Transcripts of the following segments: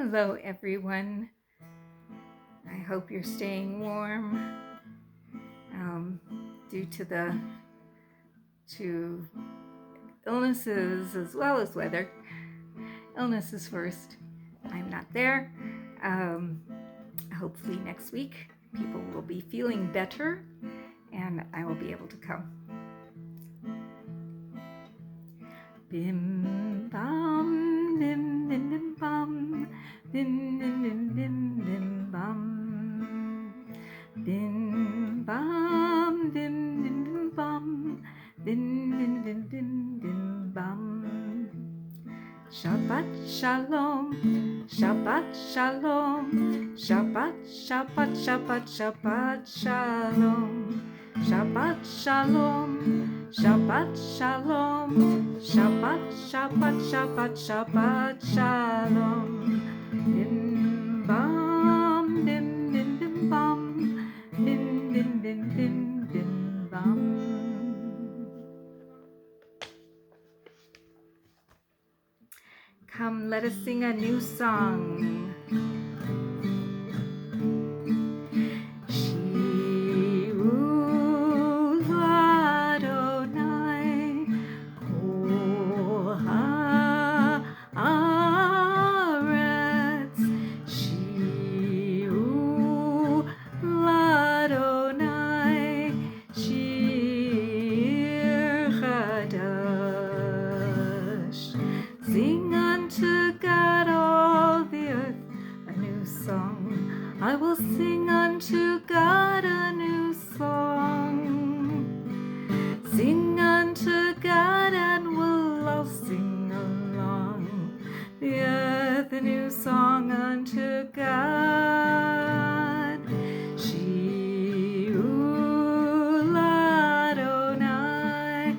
Hello, everyone. I hope you're staying warm due to illnesses as well as weather. Illnesses first. I'm not there. Hopefully next week people will be feeling better and I will be able to come. Bim bam bim bim bim bam bim bim bim bim bim bam bim bam bim bim bim bam bim bim bim bim bim bam. Shabbat shalom, Shabbat shalom, Shabbat Shabbat Shabbat Shabbat shalom, Shabbat shalom, Shabbat shalom, Shabbat Shabbat Shabbat Shabbat shalom. Bim bam bim bim bim bam, bim bim bim bim bim bam. Come, let us sing a new song. I will sing unto God a new song. Sing unto God and we'll all sing along. The earth a new song unto God. Shiru Ladonai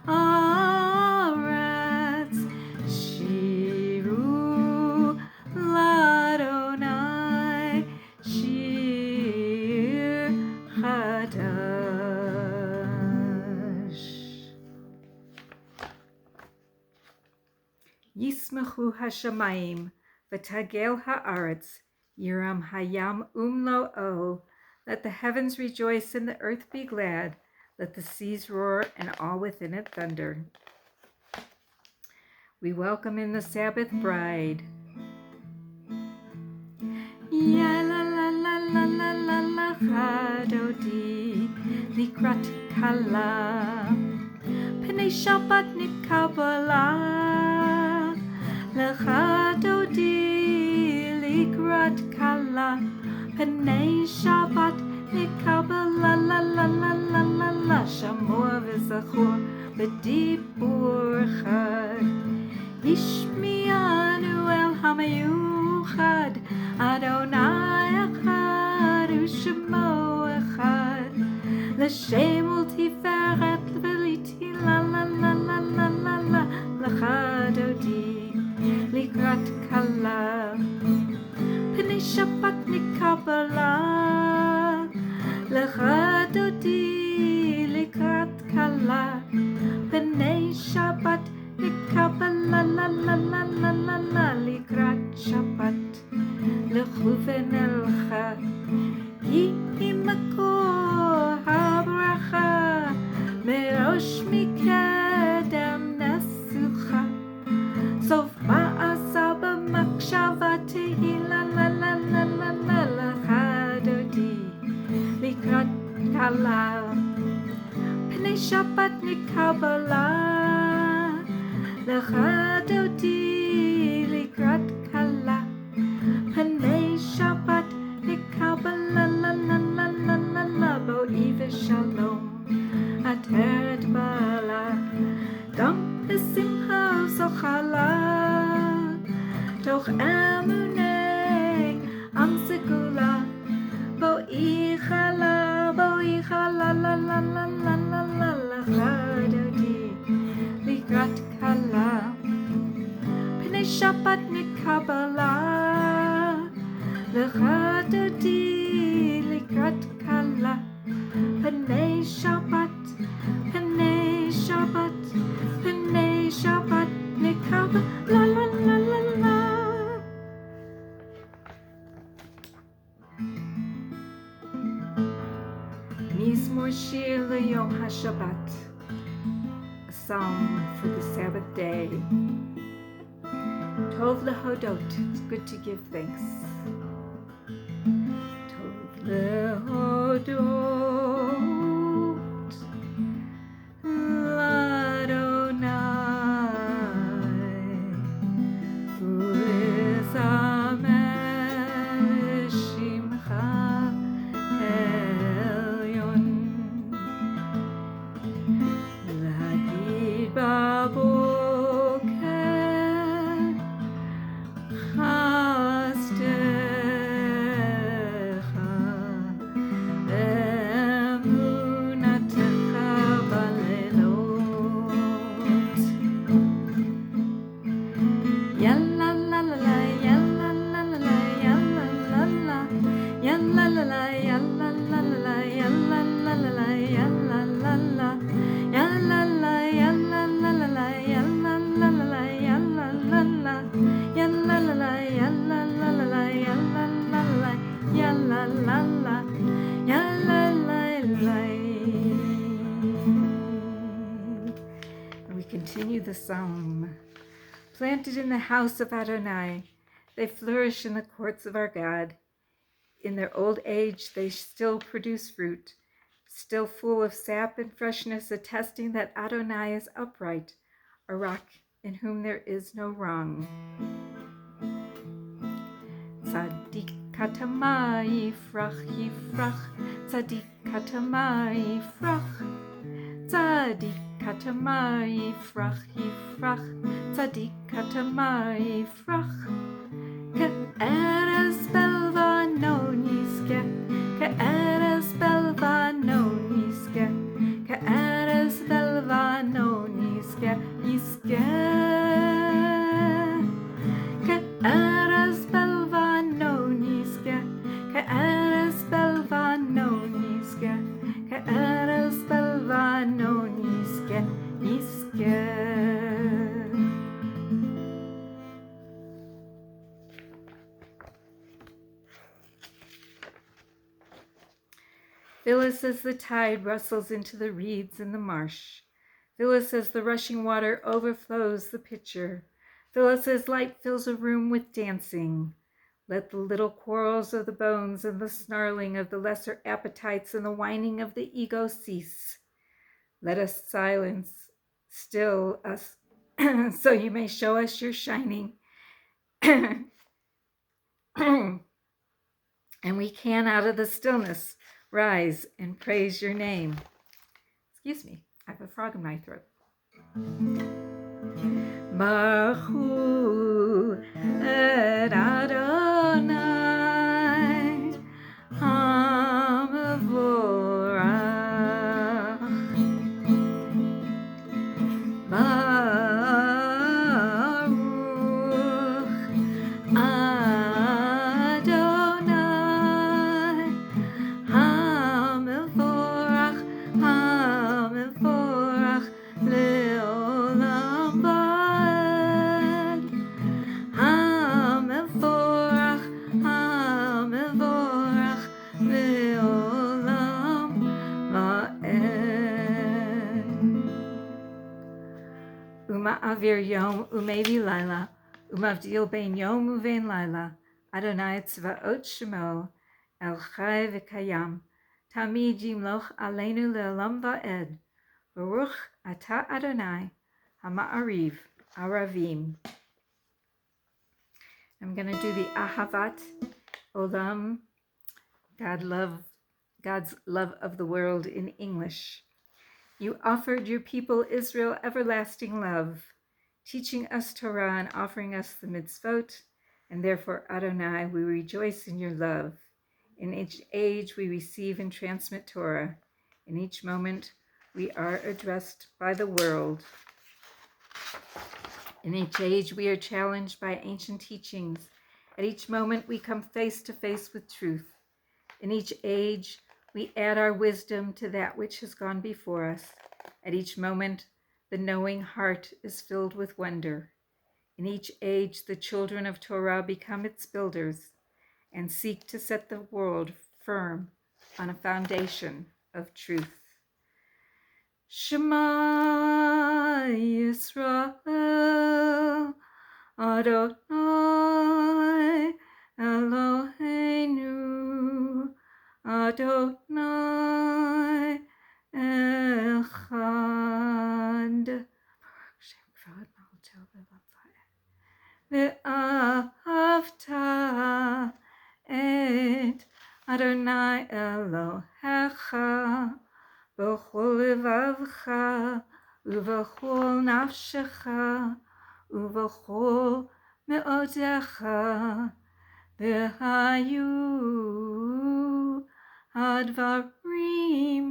Haaretz. Shiru Ladonai Shir Chadash. Yismachu Hashamayim v'tagel haaretz Yiram hayam umlo'o. Let the heavens rejoice and the earth be glad. Let the seas roar and all within it thunder. We welcome in the Sabbath bride. Ya la la la la la la la chadodi likrat kala Pnei Shabbat nit Kabbalat lechadodi likrat kala Pnei Shabbat nit Kabbalat la la la la la la Shamor v'zachor b'dibur chad Ishmianu el hamayuchad Adonai echad u'shemo echad L'shem ultiferet v'liti la la la la la la la L'chadodi likrat kala Pnei Shabbat nikabala L'chadodi likrat kala Pnei Shabbat nikabala la la la la la la Likrat Shabbat L'chuven elcha Yihi makor habracha Merosh mikedem nesucha Sof ma'asa b'makshavatehi la la la la la la L'chadodi Likrat kala Pnei Shabbat nikabala L'chadodi likrat kala Pnei Shabbat nikabala la la la la la la Bo'i v'shalom ateret bala Gam b'simcha zochala Toch emunei am segula Bo'i chala la la la la la la L'chadodi likrat kala Pnei Shabbat nikabala L'chadodi likrat kala Pnei Shabbat Pnei Shabbat Pnei Shabbat nikabala HaShabbat, a psalm for the Sabbath day. Tov lehodot, it's good to give thanks. Tov lehodot, l'Adonai, u'lesamesh shimcha elyon, להגיד בבוקר חסדך ואמונתך בלילות. יאללה לה לה לה, יאללה לה לה לה, יאללה לה לה, יאללה לה לה, יאללה לה לה, יאללה לה לה, יאללה לה לה. Yalla la yalla la la la yalla la la la yalla la la yalla la la yalla la la la yalla la la yalla la la yalla la la. And we continue the psalm. Planted in the house of Adonai, they flourish in the courts of our God. In their old age, they still produce fruit, still full of sap and freshness, attesting that Adonai is upright, a rock in whom there is no wrong. Tzadik katama yifrach yifrach, tzadik katama yifrach, tzadik katama yifrach yifrach, tzadik katama yifrach. Ke'eres belvanon yizkeh, ke'eres belvanon yizkeh, ke'eres belvanon yizkeh, yizkeh. Ke'eres belvanon yizkeh, ke'eres belvanon yizkeh, ke'eres belvanon yizkeh, yizkeh. Phyllis as the tide rustles into the reeds in the marsh. Phyllis as the rushing water overflows the pitcher. Phyllis as light fills a room with dancing. Let the little quarrels of the bones and the snarling of the lesser appetites and the whining of the ego cease. Let us silence, still us, so you may show us your shining. And we can out of the stillness rise and praise your name. Excuse me, I have a frog in my throat. Baruch hu et Adonai HaMevorach. Baruch Adonai HaMevorach, HaMevorach le'olam va'ed. HaMevorach, HaMevorach le'olam va'ed. Uma'avir yom u'mevi laila, umavdil bein yom uvein laila. Adonai tzvaot shemo, El Chai v'Kayam, Tamid yimloch aleinu le'olam va'ed. Baruch Ata Adonai HaMa'ariv Aravim. I'm going to do the Ahavat Olam, God's love of the world in English. You offered your people Israel everlasting love, teaching us Torah and offering us the mitzvot, and therefore, Adonai, we rejoice in your love. In each age, we receive and transmit Torah. In each moment, we are addressed by the world. In each age, we are challenged by ancient teachings. At each moment, we come face to face with truth. In each age, we add our wisdom to that which has gone before us. At each moment, the knowing heart is filled with wonder. In each age, the children of Torah become its builders and seek to set the world firm on a foundation of truth. Shema Yisrael, Adonai Eloheinu, Adonai Echad. Ve'ahavta et Adonai Elohecha b'chol levavcha u'v'chol nafshecha u'v'chol me'odecha v'hayu hadvarim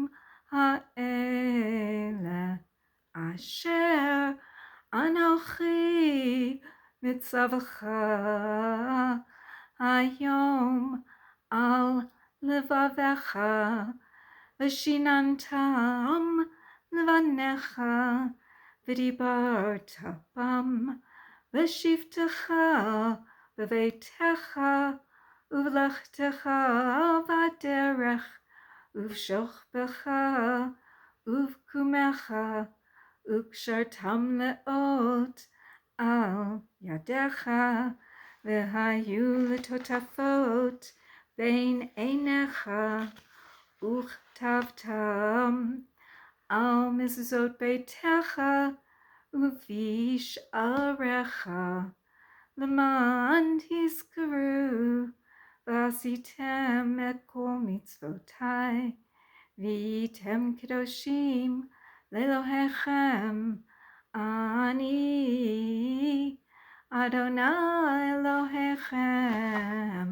ha'ele asher Anochi mitzavacha hayom al levavecha v'shinantam levanecha v'dibarta bam v'shivtecha b'veitecha uv'lechtecha v'aderech uv'shochbecha uv'kumecha Ukshartam leot al yadecha v'hayu letotafot bein einecha uchtavtam al mezuzot beitecha uvish arecha leman tizkaru v'asitem et kol mitzvotai v'yitem kedoshim Lelohechem ani Adonai Elohechem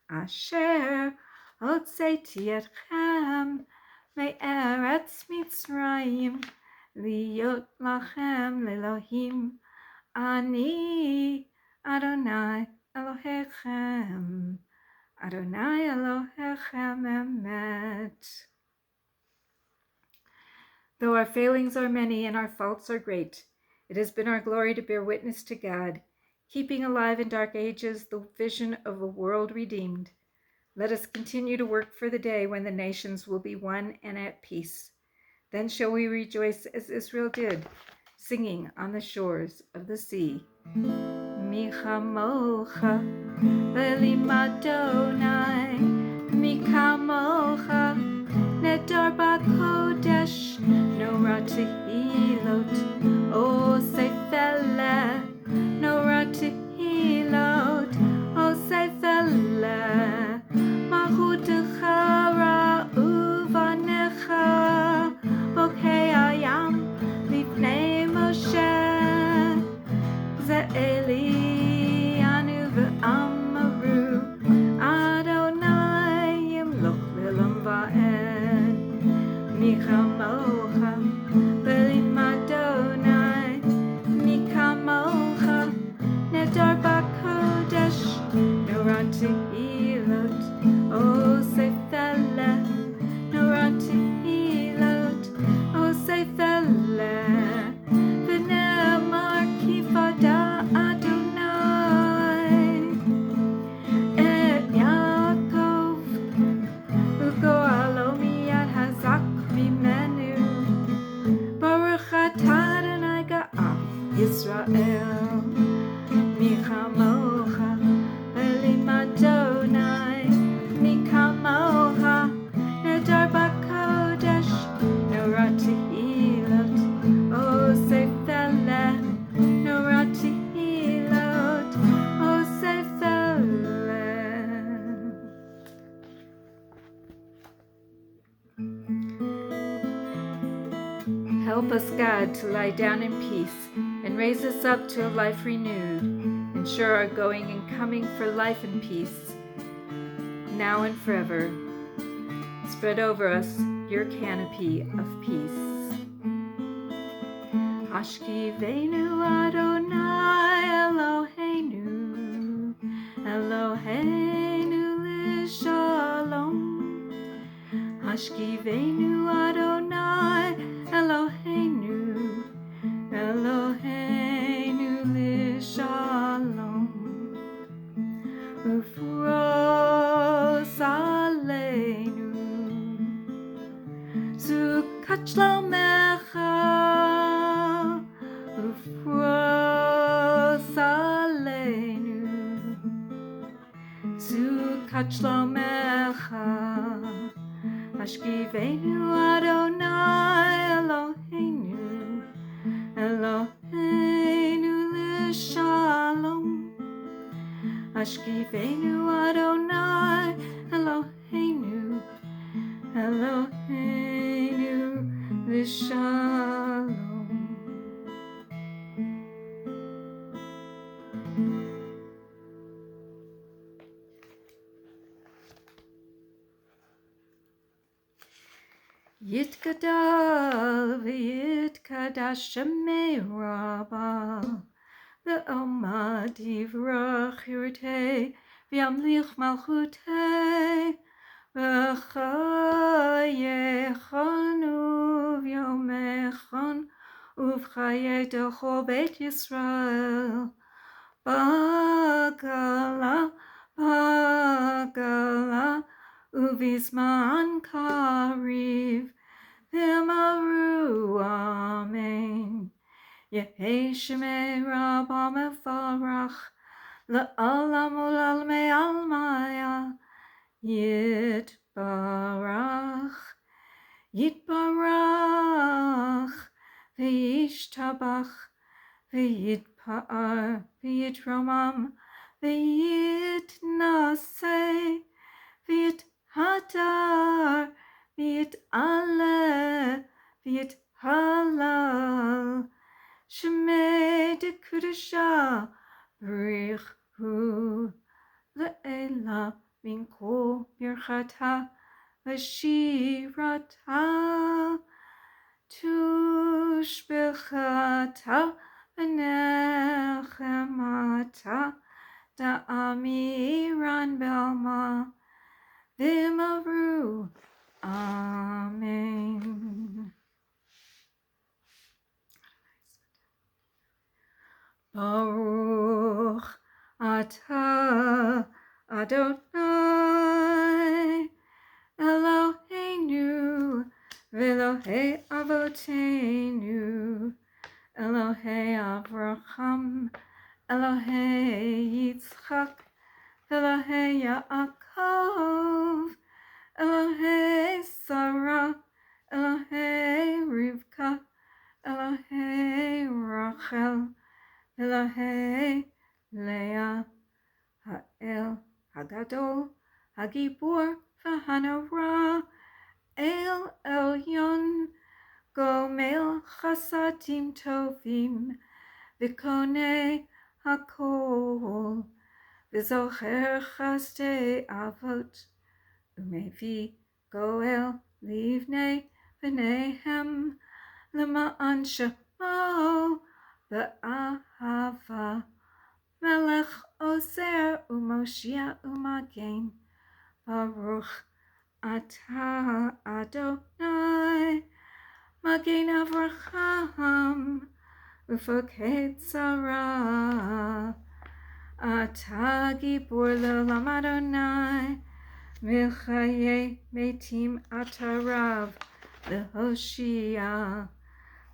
asher hotzeti etchem me'eretz Mitzrayim liot lachem lelohim ani Adonai Elohechem Adonai Elohechem emet. Though our failings are many and our faults are great, it has been our glory to bear witness to God, keeping alive in dark ages the vision of a world redeemed. Let us continue to work for the day when the nations will be one and at peace. Then shall we rejoice as Israel did, singing on the shores of the sea. Michamocha velimadonai, Michamocha Nedar Bakodesh, no Ratihilot, O Seifele, no Ratihilot, O Seifele, Mahutechara Uvanecha, Bokei Ayam, Lifnei Moshe, Ze'eli Anu Ve'amaru, Adonai Yimloch Lelam Va'ed. Michamocha, velimadonai, Michamocha, nedar bakodesh, no ratihilot, O seifele, no ratihilot, O seifele, v'ne'emar kifada Adonai, et Yaakov, u'go'alo miyad hazak Mimenu, Baruch atah Adonai Ga'al Yisrael, Michamocha velimadonai, Michamocha nedar bakodesh, no ratihilot, O seifele, no ratihilot, O seifele. Help us, God, to lie down in peace and raise us up to a life renewed. Ensure our going and coming for life and peace, now and forever. Spread over us your canopy of peace. Hashkivenu Adonai Eloheinu, Eloheinu l'shalom. Hashkivenu Adonai Eloheinu, Eloheinu l'shalom. Ufros aleinu, Sukkot Shlomech Yifros Aleinu Sukat Shlomecha Hashkivenu Adonai Eloheinu Eloheinu L'Shalom Hashkivenu Adonai Eloheinu Eloheinu L'Shalom. Yitkadal v'yitkadash shemei Rabbah v'omad yivrach yirtei v'yamlich malchutei v'chayechon uv'yomechon uv'chayei d'chol beit Yisrael bagala bagala uv'izman kariv v'maru amen. Yehei shemei Rabbah mefarach la'olam u'lalmei almaya yitbarach yitbarach v'yishtabach v'yitpa'ar v'yitromam v'yitnaseh v'yithadar v'yit'aleh v'yithalal Shemei dekudasha brich hu le'ela min kol birchata v'shirata tushbechata v'nechemata da'amiran belma v'maru amen. Baruch atah Adonai Eloheinu v'Elohei Avoteinu Elohei Avraham Elohei Yitzchak Elohei Yaakov Elohei Sarah Elohei Rivka Elohei Rachel Elohei Leah Ha'el Hagadol Hagibor V'Hanora El Elyon Gomel Chasadim Tovim V'Konei Hakol V'Zocher Chasdei Avot Umevi Goel Livnei V'Nehem L'ma'an Shemo Ba'ahava Melech Ozer Umoshia Umagen Baruch Atah Adonai Magen Avraham Ufokei Tzara Atah Gibor L'olam Adonai Milchayei Metim Atarav L'Hoshia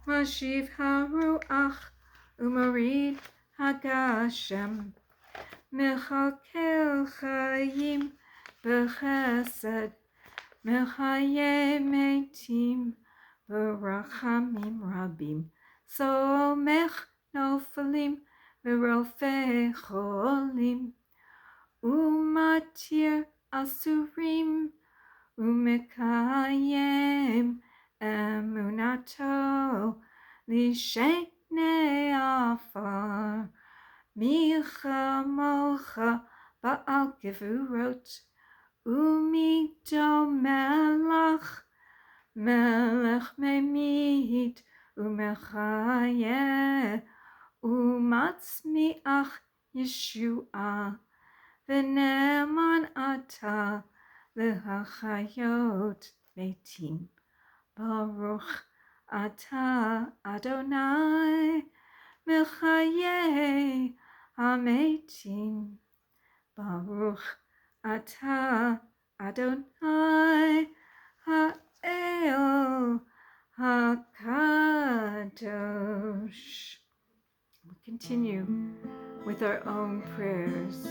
Mashiv HaRuach Umarid Hagashem Mechakel Chayim B'Chesed Mechayei Metim B'Rachamim Rabim Somech Nofalim V'Rofei Cholim Umatir Asurim Umekayem Emunato Lishenei Afar Micha Mocha Ba'al Gevurot Umido Melach Melech Memit Umechayeh Umatzmiach Yeshua V'neman Ata L'Hachayot Metim Baruch Atah Adonai Mechayei HaMetim Baruch Atah Adonai Ha'el HaKadosh. continue with our own prayers.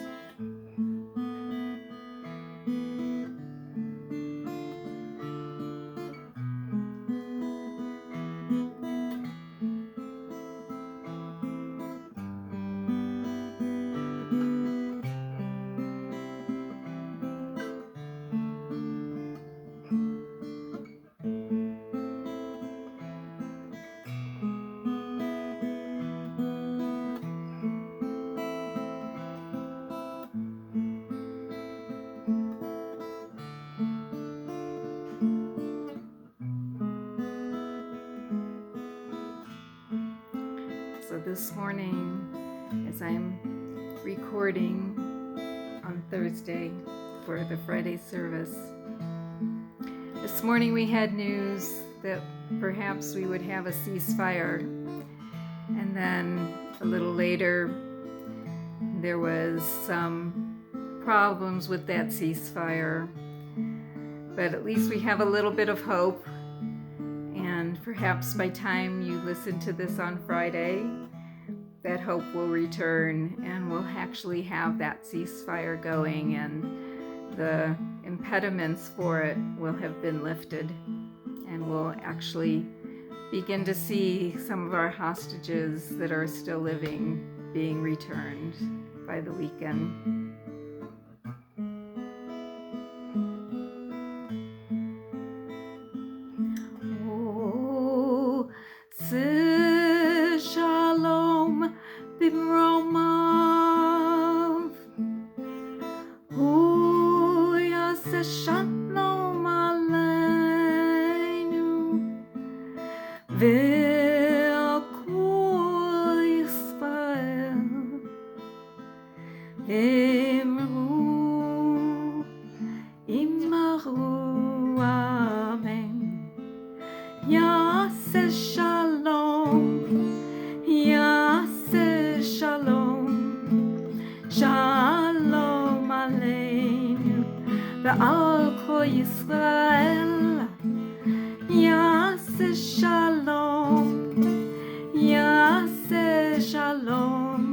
So this morning, as I'm recording on Thursday for the Friday service, this morning we had news that perhaps we would have a ceasefire, and then a little later there was some problems with that ceasefire, but at least we have a little bit of hope. And perhaps by the time you listen to this on Friday, that hope will return and we'll actually have that ceasefire going, and the impediments for it will have been lifted, and we'll actually begin to see some of our hostages that are still living being returned by the weekend. Shalom bimromav, hu yaseh shalom aleinu, ve'al kol Yisrael imaru amen. Yaseh shalom, Yaseh shalom, shalom aleinu, ve'al kol Yisrael. Yaseh shalom, Yaseh shalom,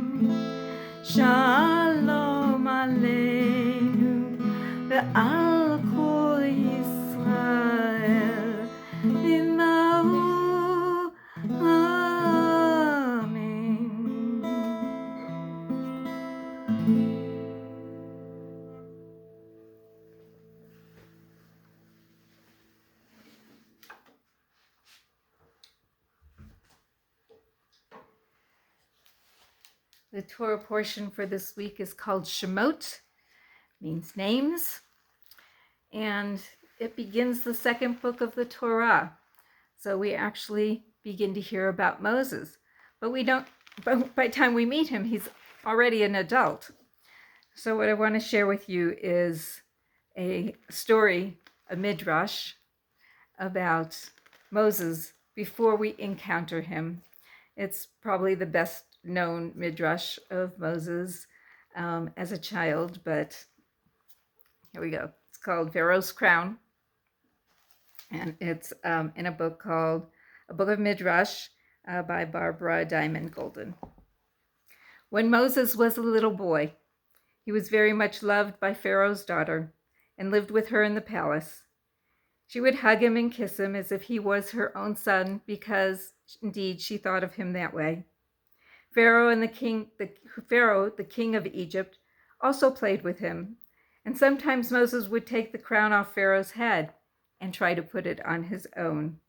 shalom aleinu, ve'al kol Yisrael. The Torah portion for this week is called Shemot, means names, and it begins the second book of the Torah. So we actually begin to hear about Moses, but we don't, by the time we meet him, he's already an adult. So what I want to share with you is a story, a midrash, about Moses before we encounter him. It's probably the best known midrash of Moses as a child, but here we go. It's called Pharaoh's Crown, and it's in a book called A Book of Midrash by Barbara Diamond Golden. When Moses was a little boy, he was very much loved by Pharaoh's daughter and lived with her in the palace. She would hug him and kiss him as if he was her own son, because indeed she thought of him that way. Pharaoh, the king of Egypt, also played with him, and sometimes Moses would take the crown off Pharaoh's head and try to put it on his own.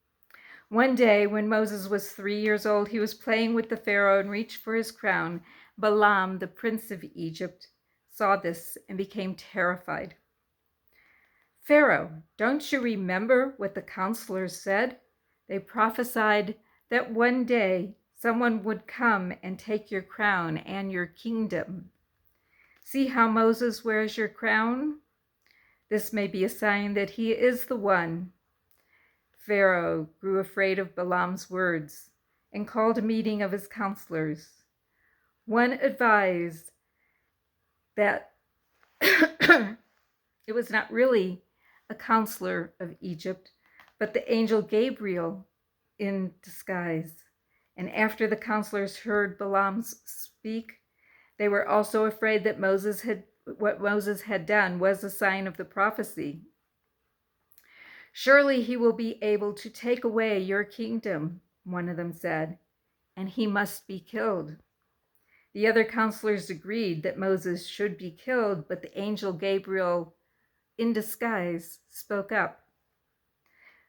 One day, when Moses was 3 years old, he was playing with the Pharaoh and reached for his crown. Balaam, the prince of Egypt, saw this and became terrified. "Pharaoh, don't you remember what the counselors said? They prophesied that one day someone would come and take your crown and your kingdom. See how Moses wears your crown? This may be a sign that he is the one." Pharaoh grew afraid of Balaam's words and called a meeting of his counselors. One advised that it was not really a counselor of Egypt, but the angel Gabriel in disguise. And after the counselors heard Balaam speak, they were also afraid that what Moses had done was a sign of the prophecy. "Surely he will be able to take away your kingdom," one of them said, "and he must be killed." The other counselors agreed that Moses should be killed, but the angel Gabriel, in disguise, spoke up.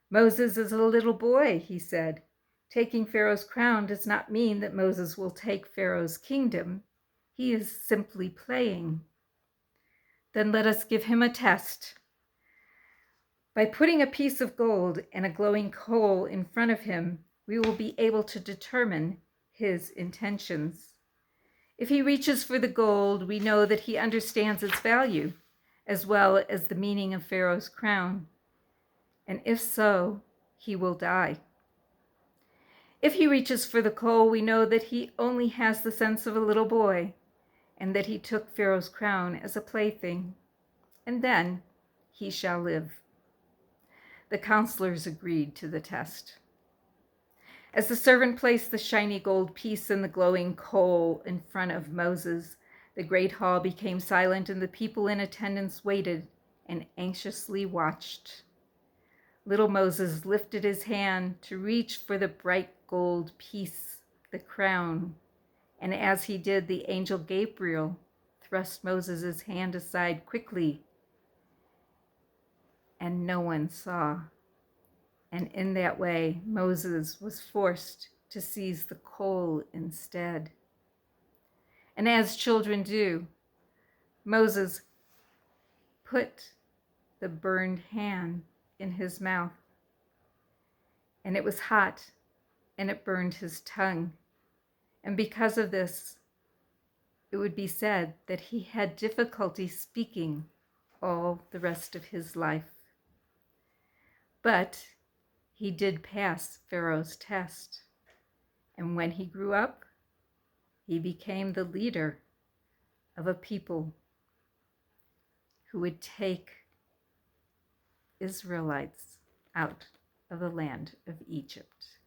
"Moses is a little boy," he said. "Taking Pharaoh's crown does not mean that Moses will take Pharaoh's kingdom. He is simply playing." "Then let us give him a test. By putting a piece of gold and a glowing coal in front of him, we will be able to determine his intentions. If he reaches for the gold, we know that he understands its value, as well as the meaning of Pharaoh's crown. And if so, he will die. If he reaches for the coal, we know that he only has the sense of a little boy, and that he took Pharaoh's crown as a plaything. And then he shall live." The counselors agreed to the test. As the servant placed the shiny gold piece and the glowing coal in front of Moses, the great hall became silent, and the people in attendance waited and anxiously watched. Little Moses lifted his hand to reach for the bright gold piece, the crown, and as he did, the angel Gabriel thrust Moses' hand aside quickly, and no one saw. And in that way, Moses was forced to seize the coal instead. And as children do, Moses put the burned hand in his mouth, and it was hot, and it burned his tongue. And because of this, it would be said that he had difficulty speaking all the rest of his life. But he did pass Pharaoh's test. And when he grew up, he became the leader of a people who would take Israelites out of the land of Egypt.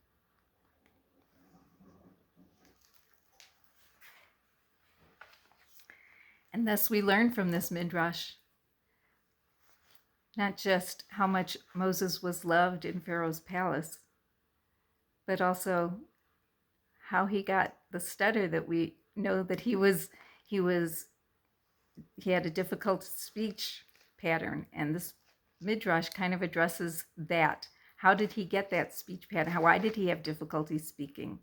And thus we learn from this midrash not just how much Moses was loved in Pharaoh's palace, but also how he got the stutter that we know that he had a difficult speech pattern, and this midrash kind of addresses that. How did he get that speech pattern? Why did he have difficulty speaking?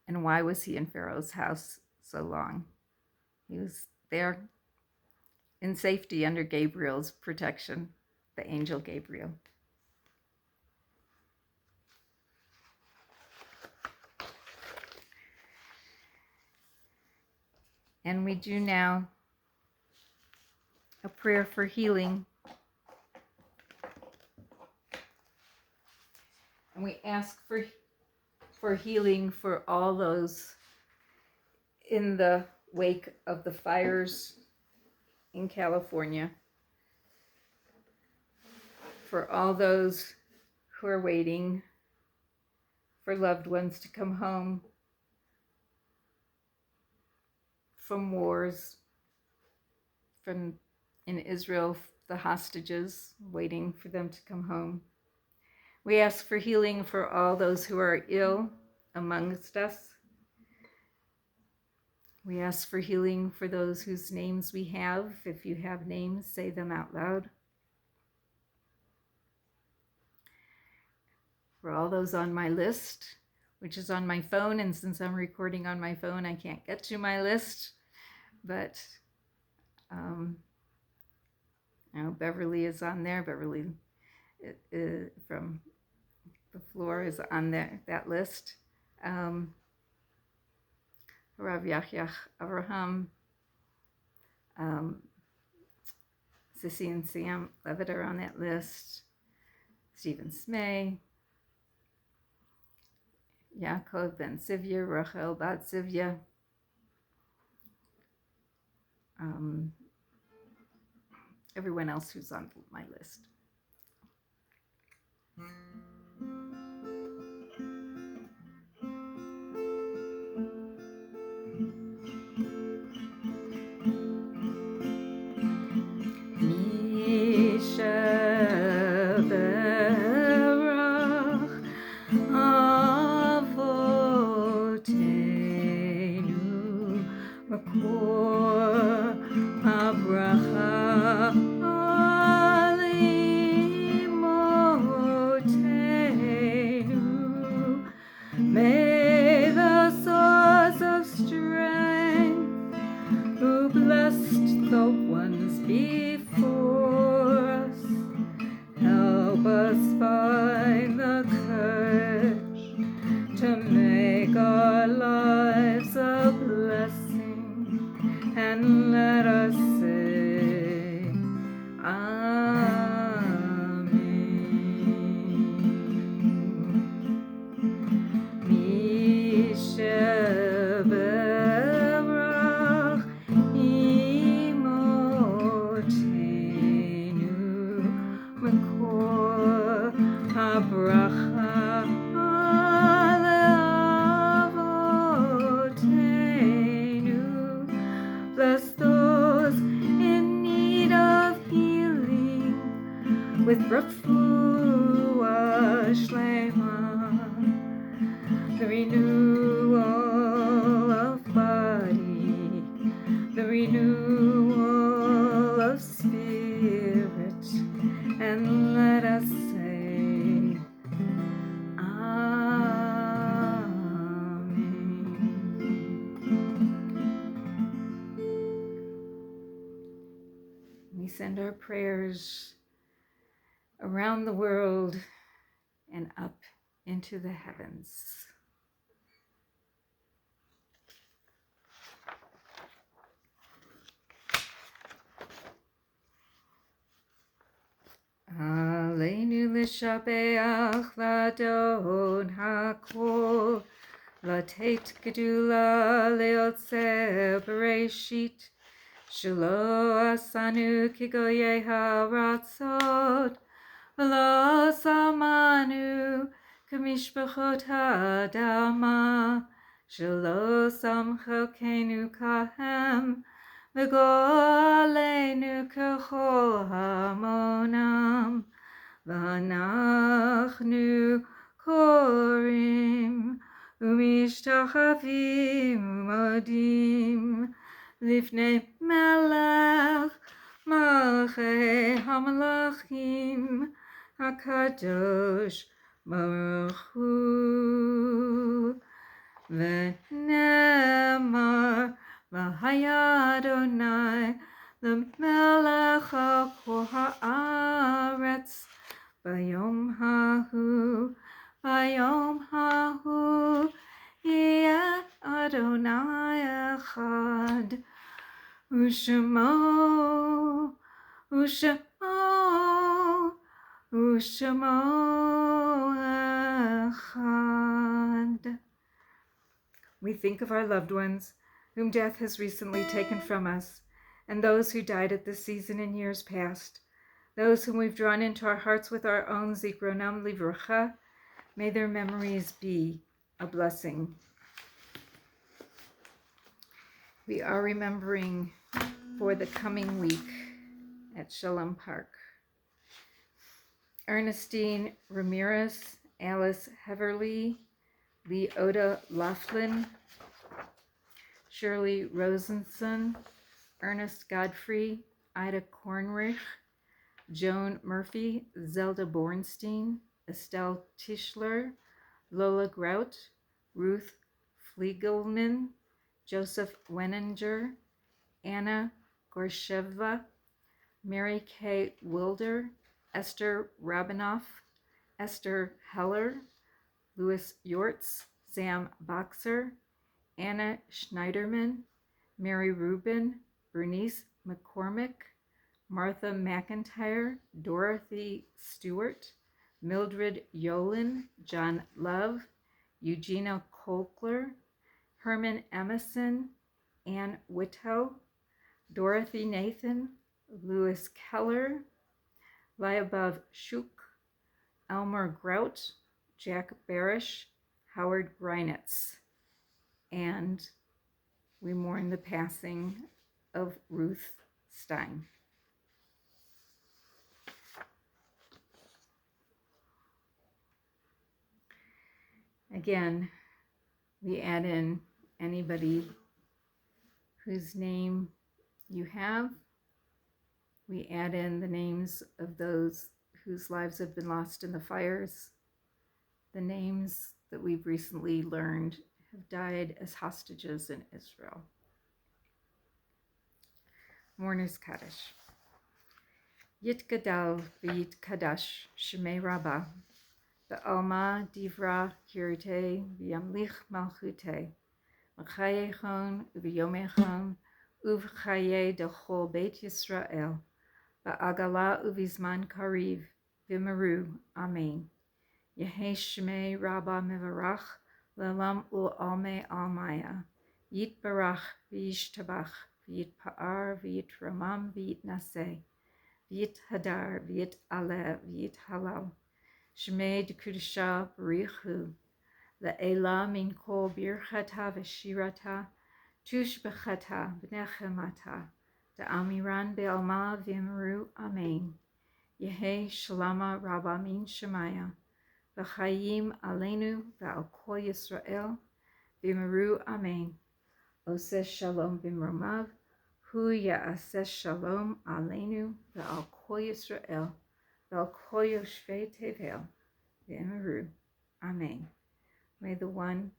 And why was he in Pharaoh's house so long? He was there in safety under Gabriel's protection, the angel Gabriel. And we do now a prayer for healing. And we ask for healing for all those in the wake of the fires in California, for all those who are waiting for loved ones to come home from wars, from in Israel, the hostages, waiting for them to come home. We ask for healing for all those who are ill amongst us. We ask for healing for those whose names we have. If you have names, say them out loud. For all those on my list, which is on my phone, and since I'm recording on my phone, I can't get to my list, but Beverly is on there. Beverly from the floor is on that list. Rav Yachya Avraham, Sissy and Sam Levitt are on that list. Stephen Smay, Yaakov ben Sivya, Rachel bat Sivya, everyone else who's on my list. Makor Habracha Alimotenu. May the source of strength, who blessed the ones before us, help us find the courage to make our lives a blessing, and let us say Amen. Misheberach imotenu makor habracha leavotenu. Bless those in need of healing with refuah shlema, the renewal of body, the renewal of spirit, and let us say Amen. We send our prayers around the world and up into the heavens. Aleinu l'shabeach l'adon hakol, l'tet gedula leotzeh bereshit, shelo asanu kigoyeh haratzot, v'lo samanu k'mishpachot ha'adama, shelo samchelkenu kahem, v'golenu kechol hamonam, v'anachnu korim umishtachavim umodim lifnei melech malchei hamalachim hakadosh baruch hu. V'nemar v'haya Adonai l'melech al kol haaretz bayom hahu yeh Adonai echad u'shemo echad. We think of our loved ones whom death has recently taken from us, and those who died at this season in years past, those whom we've drawn into our hearts with our own Zikronam Livracha. May their memories be a blessing. We are remembering for the coming week at Shalom Park Ernestine Ramirez, Alice Heverly, Leota Laughlin, Shirley Rosenson, Ernest Godfrey, Ida Kornrich, Joan Murphy, Zelda Bornstein, Estelle Tischler, Lola Grout, Ruth Fliegelman, Joseph Weninger, Anna Gorsheva, Mary Kay Wilder, Esther Rabinoff, Esther Heller, Louis Yortz, Sam Boxer, Anna Schneiderman, Mary Rubin, Bernice McCormick, Martha McIntyre, Dorothy Stewart, Mildred Yolin, John Love, Eugenia Kolkler, Herman Emerson, Ann Whittow, Dorothy Nathan, Louis Keller, Lyabov Shuk, Elmer Grout, Jack Barish, Howard Greinitz. And we mourn the passing of Ruth Stein. Again, we add in anybody whose name you have. We add in the names of those whose lives have been lost in the fires, the names that we've recently learned have died as hostages in Israel. Mourner's Kaddish. Yitgadal v'yitkadash shemei Rabbah, ba'alma divra kirte v'yamlich malchute, v'chayechon v'yomechon uv'chaye dechol Beit Yisrael, ba'agala uv'izman kariv v'meru, Amen. Yehi shemei Rabbah mevarach, le'lam ul'almei almaya, yitbarach v'yishtabach, v'yitpa'ar v'yitramam v'yitnaseh, V'yit hadar, v'yit aleh, v'yit halal. Shmei d'kudisha b'richu. Le'ela min kol birchata v'shirata. Tush b'chata b'nechemata. Da'amiran be'alma v'imru. Amen. Yehi shalama rabba min shemaya. V'chayim aleinu v'al kol Yisrael. V'imru. Amen. Oseh shalom b'mromav. Hu ya'aseh shalom aleinu ve'al kol Yisrael ve'al kol yoshvei tevel ve'emeru. Amen. May the one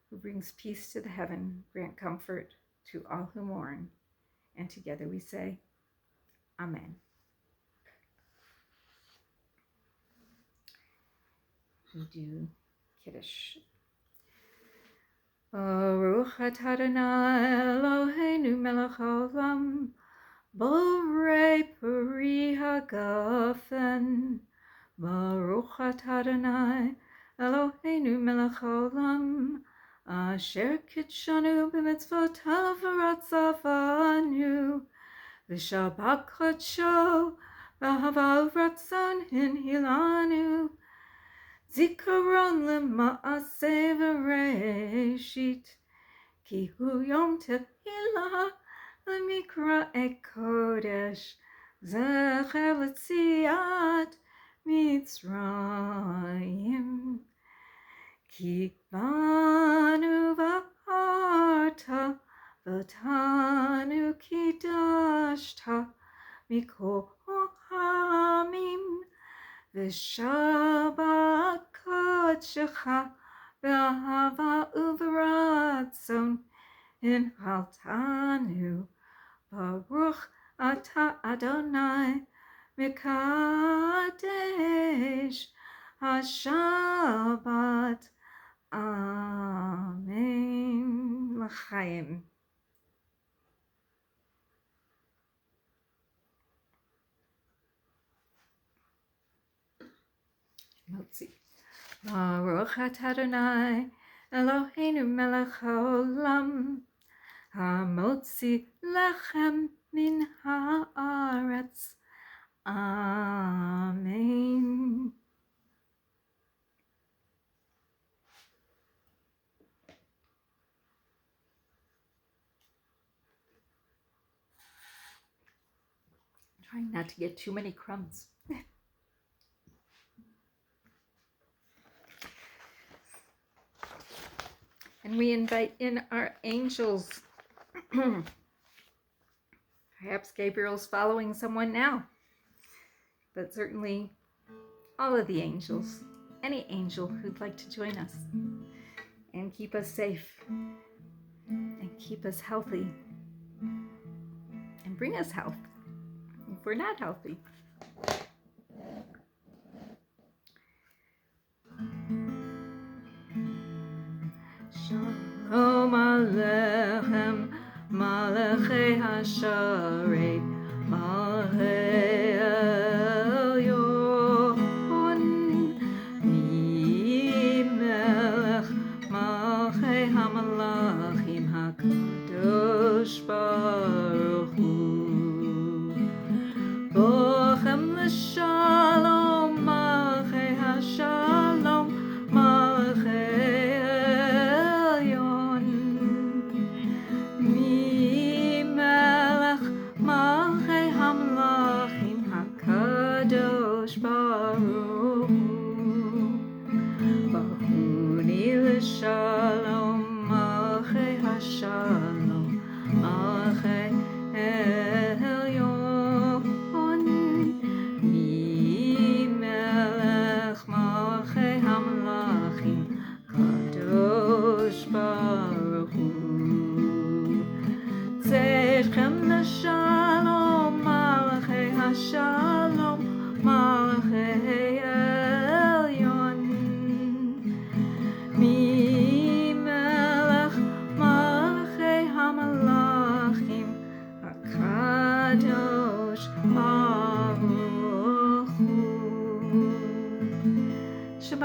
who brings peace to the heaven grant comfort to all who mourn. And together we say, Amen. We do Kiddush. Baruch atah Adonai Eloheinu melech haolam, borei peri hagafen. Baruch atah Adonai Eloheinu melech haolam, asher kitshanu b'mitzvotav v'ratzavanu, v'shabbat kodsho v'hava v'ratzon hinhilanu. Zikaron lema'aseh v'reshit, ki hu yom tehilah lemikra kodesh, zecher l'tziat Mitzrayim. Ki banu v'harta v'tanu kidashta mikol hamim, v'shabbat kodshecha v'ahava uv'ratzon inhaltanu. Baruch atah Adonai mekadesh haShabbat. Amen. L'chaim. Motzi. Baruch atah Adonai Eloheinu melech haolam, hamotzi lechem min haaretz. Amen. Trying not to get too many crumbs. And we invite in our angels. Perhaps Gabriel's following someone now, but certainly all of the angels, any angel who'd like to join us and keep us safe and keep us healthy and bring us health if we're not healthy. Shalom Aleichem, Malachei HaSharet, Malachei Elyon, Melech Malachei HaMalachim HaKadosh Baruch Hu, Bochem L'Shalom, Malachei HaShalom, Malachei Shalom, Malachei HaShalom,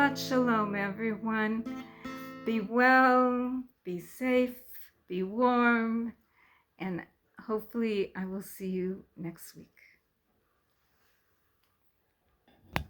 Shabbat Shalom, everyone. Be well, be safe, be warm, and hopefully I will see you next week.